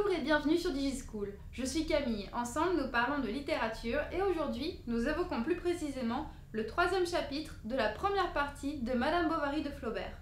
Bonjour et bienvenue sur DigiSchool. Je suis Camille. Ensemble, nous parlons de littérature et aujourd'hui, nous évoquons plus précisément le troisième chapitre de la première partie de Madame Bovary de Flaubert.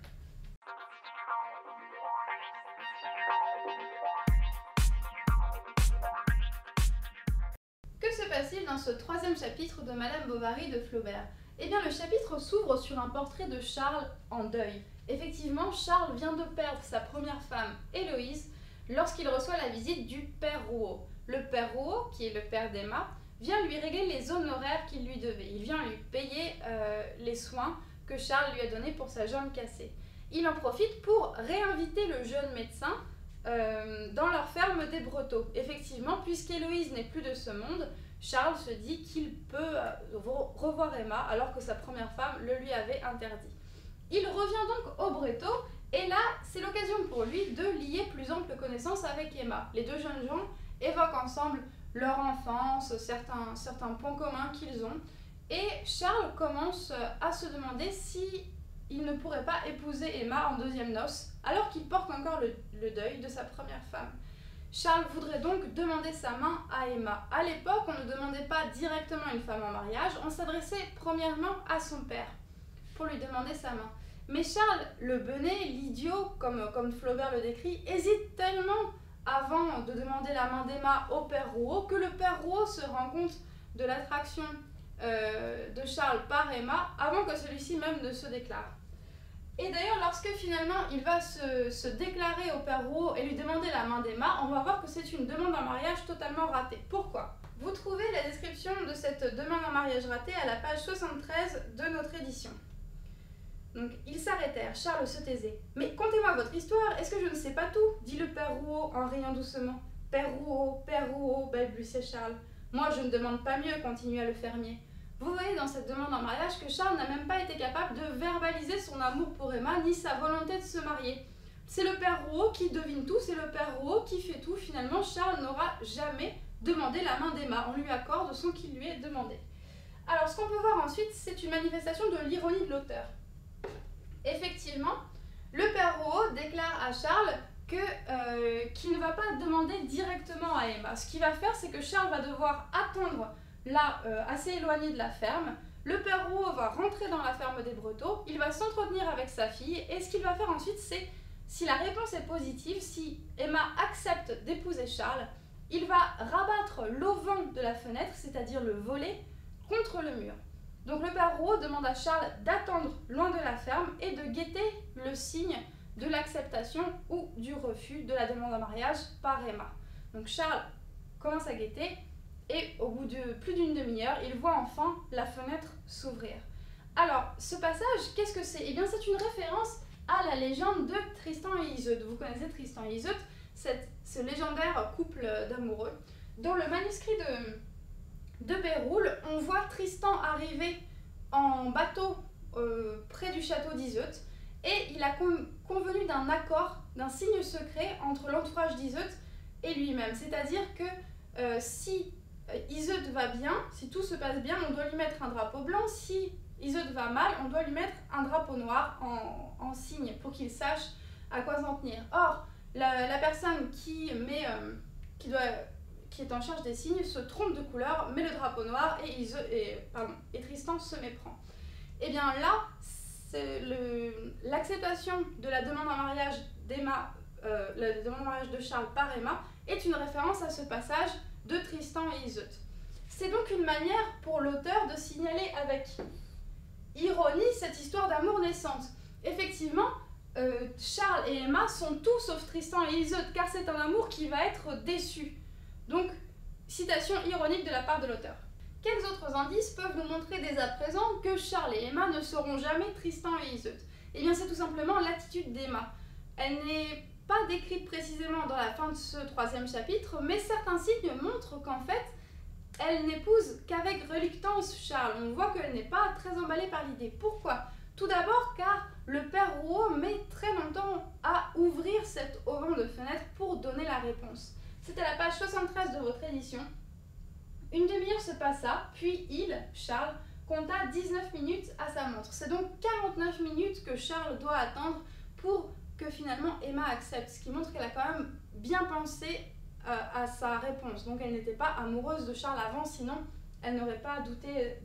Que se passe-t-il dans ce troisième chapitre de Madame Bovary de Flaubert? Eh bien, le chapitre s'ouvre sur un portrait de Charles en deuil. Effectivement, Charles vient de perdre sa première femme, Héloïse, lorsqu'il reçoit la visite du père Rouault. Le père Rouault, qui est le père d'Emma, vient lui régler les honoraires qu'il lui devait. Il vient lui payer les soins que Charles lui a donnés pour sa jambe cassée. Il en profite pour réinviter le jeune médecin dans leur ferme des Brotteaux. Effectivement, puisqu'Héloïse n'est plus de ce monde, Charles se dit qu'il peut revoir Emma alors que sa première femme le lui avait interdit. Il revient donc au Brotteaux et là, c'est l'occasion pour lui de lier plus ample connaissance avec Emma. Les deux jeunes gens évoquent ensemble leur enfance, certains points communs qu'ils ont, et Charles commence à se demander si il ne pourrait pas épouser Emma en deuxième noces, alors qu'il porte encore le deuil de sa première femme. Charles voudrait donc demander sa main à Emma. À l'époque, on ne demandait pas directement une femme en mariage, on s'adressait premièrement à son père pour lui demander sa main. Mais Charles, le benet, l'idiot, comme Flaubert le décrit, hésite tellement avant de demander la main d'Emma au père Rouault que le père Rouault se rend compte de l'attraction de Charles par Emma avant que celui-ci même ne se déclare. Et d'ailleurs, lorsque finalement il va se déclarer au père Rouault et lui demander la main d'Emma, on va voir que c'est une demande en mariage totalement ratée. Pourquoi? Vous trouvez la description de cette demande en mariage ratée à la page 73 de notre édition. Donc, ils s'arrêtèrent, Charles se taisait. « Mais contez-moi votre histoire, est-ce que je ne sais pas tout ?» dit le père Rouault en riant doucement. « Père Rouault, balbutiait Charles. « Moi, je ne demande pas mieux, continua le fermier. Vous voyez dans cette demande en mariage que Charles n'a même pas été capable de verbaliser son amour pour Emma, ni sa volonté de se marier. C'est le père Rouault qui devine tout, c'est le père Rouault qui fait tout. Finalement, Charles n'aura jamais demandé la main d'Emma. On lui accorde son qui lui est demandé. » Alors, ce qu'on peut voir ensuite, c'est une manifestation de l'ironie de l'auteur. Effectivement, le père Rouault déclare à Charles qu'il ne va pas demander directement à Emma. Ce qu'il va faire, c'est que Charles va devoir attendre là, assez éloigné de la ferme. Le père Rouault va rentrer dans la ferme des Brotteaux, il va s'entretenir avec sa fille, et ce qu'il va faire ensuite, c'est, si la réponse est positive, si Emma accepte d'épouser Charles, il va rabattre l'auvent de la fenêtre, c'est-à-dire le volet, contre le mur. Donc le père Rouault demande à Charles d'attendre loin de la ferme et de guetter le signe de l'acceptation ou du refus de la demande en mariage par Emma. Donc Charles commence à guetter et au bout de plus d'une demi-heure, il voit enfin la fenêtre s'ouvrir. Alors, ce passage, qu'est-ce que c'est? Eh bien, c'est une référence à la légende de Tristan et Iseut. Vous connaissez Tristan et Iseut, ce légendaire couple d'amoureux. Dans le manuscrit de Béroul, on voit Tristan arriver en bateau près du château d'Iseut et il a convenu d'un accord, d'un signe secret entre l'entourage d'Iseut et lui-même. C'est-à-dire que si Iseut va bien, si tout se passe bien, on doit lui mettre un drapeau blanc. Si Iseut va mal, on doit lui mettre un drapeau noir en signe pour qu'il sache à quoi s'en tenir. Or, la personne qui est en charge des signes se trompe de couleur, met le drapeau noir et Tristan se méprend. Et bien là, l'acceptation de la demande en mariage d'Emma, la demande en mariage de Charles par Emma, est une référence à ce passage de Tristan et Iseut. C'est donc une manière pour l'auteur de signaler avec ironie cette histoire d'amour naissante. Effectivement, Charles et Emma sont tout sauf Tristan et Iseut, car c'est un amour qui va être déçu. Donc, citation ironique de la part de l'auteur. Quels autres indices peuvent nous montrer dès à présent que Charles et Emma ne seront jamais Tristan et Iseut? Eh bien, c'est tout simplement l'attitude d'Emma. Elle n'est pas décrite précisément dans la fin de ce troisième chapitre, mais certains signes montrent qu'en fait, elle n'épouse qu'avec reluctance Charles. On voit qu'elle n'est pas très emballée par l'idée. Pourquoi? Tout d'abord car le père Rouault met très longtemps à ouvrir cet auvent de fenêtre pour donner la réponse. C'est à la page 73 de votre édition. Une demi-heure se passa, puis Charles, compta 19 minutes à sa montre. C'est donc 49 minutes que Charles doit attendre pour que finalement Emma accepte, ce qui montre qu'elle a quand même bien pensé à sa réponse. Donc elle n'était pas amoureuse de Charles avant, sinon elle n'aurait pas douté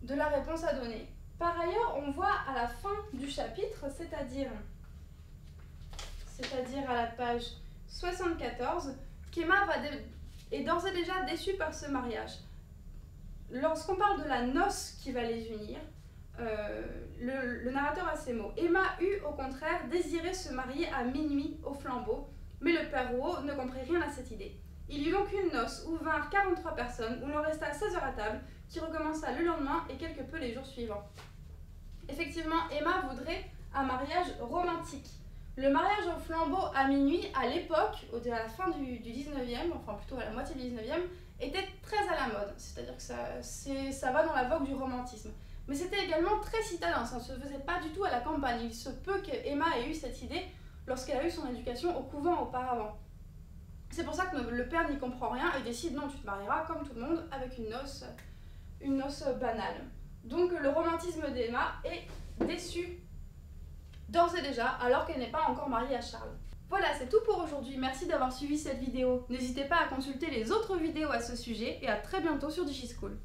de la réponse à donner. Par ailleurs, on voit à la fin du chapitre, c'est-à-dire à la page 74, qu'Emma est d'ores et déjà déçue par ce mariage. Lorsqu'on parle de la noce qui va les unir, le narrateur a ces mots. Emma eut au contraire désiré se marier à minuit au flambeau, mais le père Rouault ne comprit rien à cette idée. Il y eut donc une noce où vinrent 43 personnes, où l'on resta 16 heures à table, qui recommença le lendemain et quelque peu les jours suivants. Effectivement, Emma voudrait un mariage romantique. Le mariage au flambeau à minuit, à l'époque, à la fin du 19e, enfin plutôt à la moitié du 19e, était très à la mode. C'est-à-dire que ça va dans la vogue du romantisme. Mais c'était également très citadin, ça ne se faisait pas du tout à la campagne. Il se peut qu'Emma ait eu cette idée lorsqu'elle a eu son éducation au couvent auparavant. C'est pour ça que le père n'y comprend rien et décide non, tu te marieras comme tout le monde avec une noce banale. Donc le romantisme d'Emma est déçu d'ores et déjà alors qu'elle n'est pas encore mariée à Charles. Voilà, c'est tout pour aujourd'hui. Merci d'avoir suivi cette vidéo. N'hésitez pas à consulter les autres vidéos à ce sujet et à très bientôt sur DigiSchool.